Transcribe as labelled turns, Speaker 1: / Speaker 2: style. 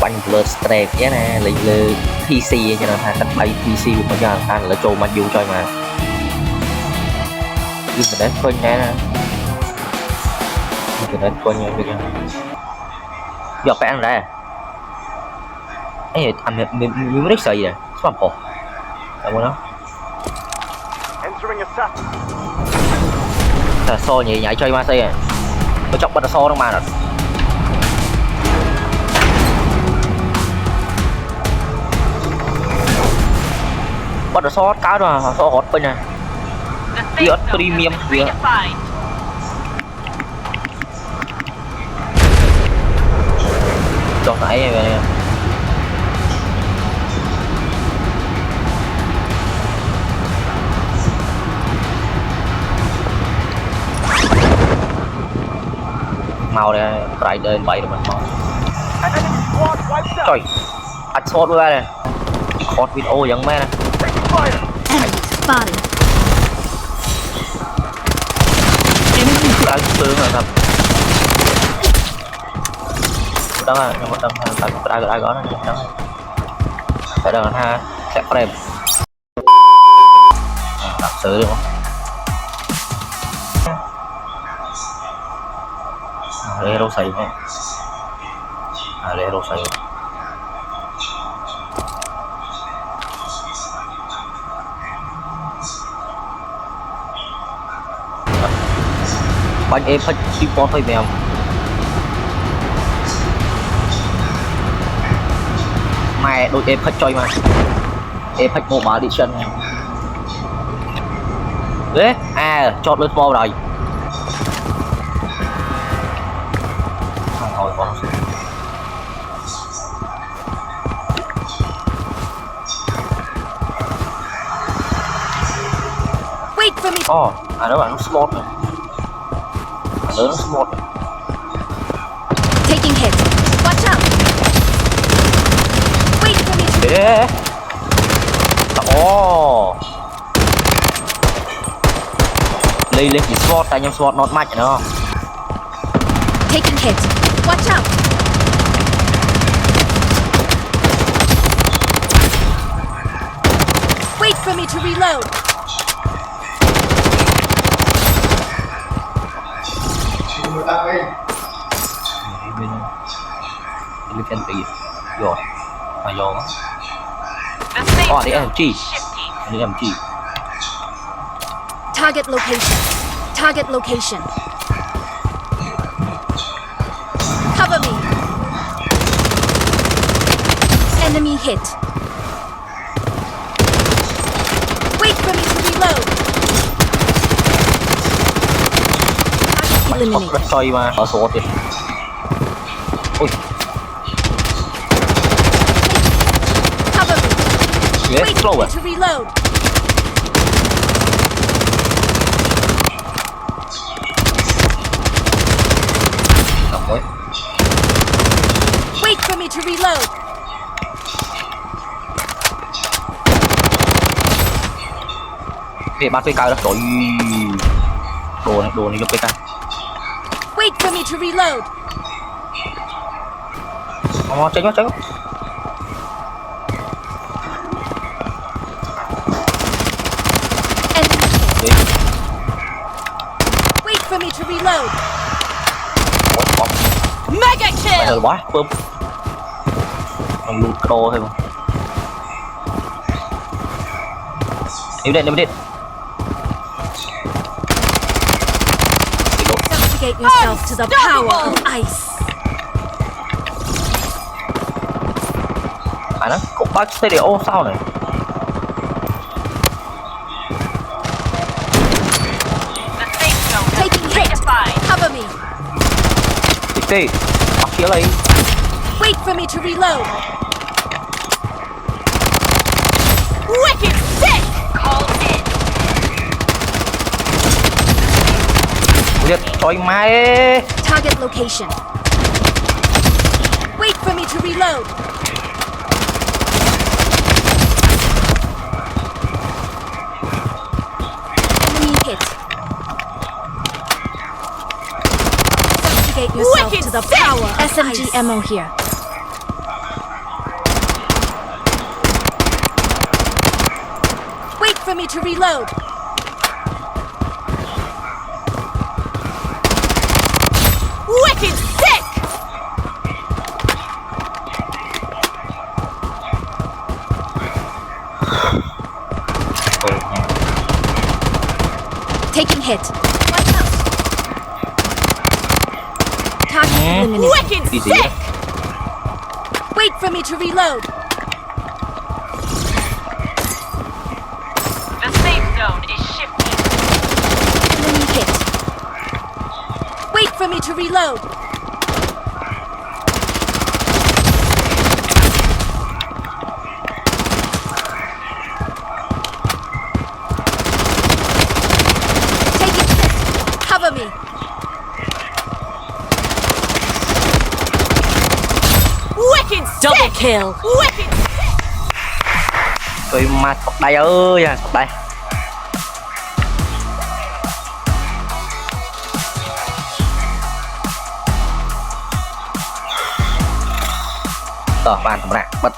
Speaker 1: bánh lợt straight nhé nè lấy lơ PC cho nó thà cắt bay PC của nhà thằng là trâu mặt dù cho mà internet quên nè internet quên nha bây giờ giờ phải ăn ra ấy anh mình mới sợ gì nè sao mà khổ đâu nó là so nhảy nhảy chơi ma xây à nó chọc bắt so đâu mà rồi bắt được so cá rồi so hot bên này Viết premium việc cho nãy về này màu này phải đơn bậy rồi mình thôi trời ăn sốt với này hot video giống mẹ này đã sướng rồi thật đó là nhưng mà đâm đã có nó đó phải đừng ha sẽ có đẹp thật sự được không để đâu xài không để đâu xài bánh em phải support thôi mèo mày đôi em phải chơi mà em phải mobile edition đấy chọn lên phone rồi thôi con
Speaker 2: wait for me
Speaker 1: đó bạn nó slot rồi lớn một
Speaker 2: taking hit watch out wait for me
Speaker 1: để lên chỉ slot tại nhầm slot not match nữa
Speaker 2: taking hit watch out wait for me to reload
Speaker 1: bên chân tì rồi mà vô đi MG
Speaker 2: target location cover me enemy hit wait for me to reload eliminate
Speaker 1: chơi mà ở số tiền ui
Speaker 2: cover me
Speaker 1: wait
Speaker 2: for me to reload wait for me to reload
Speaker 1: bắt PK đó rồi đồ này cho PK
Speaker 2: wait for me to reload
Speaker 1: tránh quá
Speaker 2: wait for me to reload mega kill
Speaker 1: rồi quá bơm còn lụt đồ thôi mà nếu điện
Speaker 2: subjugate yourself to the power of ice
Speaker 1: nó cũng bắt stereo sao này
Speaker 2: taking hit cover me
Speaker 1: đi bắt phía đây
Speaker 2: wait for me to reload wicked sick call in
Speaker 1: liệt choi mai
Speaker 2: target location wait for me to reload enemy hit subjugate yourself to the power SMG ammo here for me to reload. Wicked sick! Taking hit. Watch out. Target eliminated. Wicked
Speaker 1: Easy.
Speaker 2: sick! Wait for me to reload.
Speaker 3: The safe zone is shifting.
Speaker 2: Enemy hit. Wait for me to reload. Taking hit. Cover me. Wicked
Speaker 3: Double
Speaker 2: sick!
Speaker 3: kill.
Speaker 2: Wicked sick!
Speaker 1: ជួយមកស្កដៃអើយស្កដៃតោះបានសម្រាប់បិទ